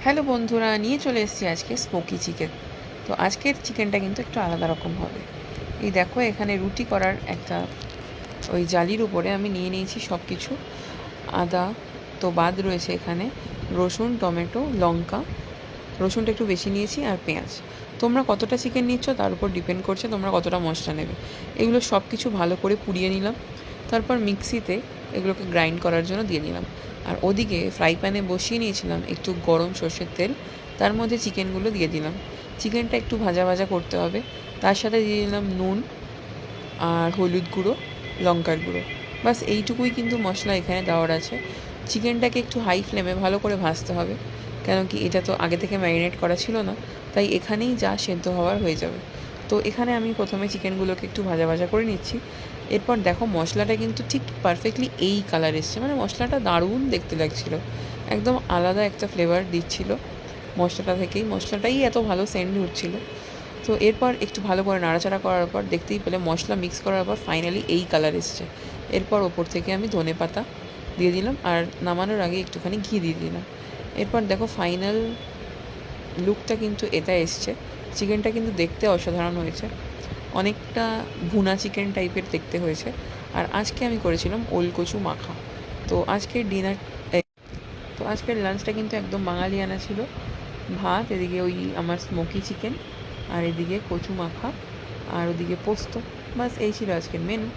Hello বন্ধুরা, নিয়ে চলে এসেছি আজকে স্মোকি চিকেন। তো আজকের চিকেনটা কিন্তু একটু আলাদা রকম হবে। এই দেখো, এখানে রুটি করার একটা ওই জালির উপরে আমি নিয়ে নিয়েছি সব কিছু। আদা তো বাদ রয়েছে এখানে, রসুন, টমেটো, লঙ্কা। রসুনটা একটু বেশি নিয়েছি, আর পেঁয়াজ। তোমরা কতটা চিকেন নিচ্ছ তার উপর ডিপেন্ড করছে তোমরা কতটা মশলা নেবে। এগুলো সব কিছু ভালো করে পুড়িয়ে নিলাম, তারপর মিক্সিতে এগুলোকে গ্রাইন্ড করার জন্য দিয়ে নিলাম। আর ওদিকে ফ্রাই প্যানে বসিয়ে নিয়েছিলাম একটু গরম সর্ষের তেল, তার মধ্যে চিকেনগুলো দিয়ে দিলাম। চিকেনটা একটু ভাজা ভাজা করতে হবে, তার সাথে দিয়ে দিলাম নুন আর হলুদ গুঁড়ো, লঙ্কার গুঁড়ো। বাস এইটুকুই কিন্তু মশলা এখানে দেওয়ার আছে। চিকেনটাকে একটু হাই ফ্লেমে ভালো করে ভাজতে হবে, কেন কি এটা তো আগে থেকে ম্যারিনেট করা ছিল না, তাই এখানেই যা সেদ্ধ হওয়ার হয়ে যাবে। তো এখানে আমি প্রথমে চিকেনগুলোকে একটু ভাজা ভাজা করে নিচ্ছি। এরপর দেখো, মশলাটা কিন্তু ঠিক পারফেক্টলি এই কালার এসছে, মানে মশলাটা দারুণ দেখতে লাগছিল, একদম আলাদা একটা ফ্লেভার দিচ্ছিল মশলাটা থেকেই। মশলাটাই এত ভালো সেন্ট হচ্ছিলো। তো এরপর একটু ভালো করে নাড়াচাড়া করার পর দেখতেই পেলে মশলা মিক্স করার পর ফাইনালি এই কালার এসছে। এরপর ওপর থেকে আমি ধনে পাতা দিয়ে দিলাম, আর নামানোর আগে একটুখানি ঘি দিয়ে দিলাম। এরপর দেখো, ফাইনাল লুকটা কিন্তু এটা এসছে। চিকেনটা কিন্তু দেখতে অসাধারণ হয়েছে, অনেকটা ভুনা চিকেন টাইপের দেখতে হয়েছে। আর আজকে আমি করেছিলাম ওল কচু মাখা। তো আজকের ডিনার তো আজকের লাঞ্চটা কিন্তু একদম বাঙালিয়ানা ছিল। ভাত, এদিকে ওই আমার স্মোকি চিকেন, আর এদিকে কচু মাখা, আর ওদিকে পোস্ত। বাস এই ছিল আজকের মেনু।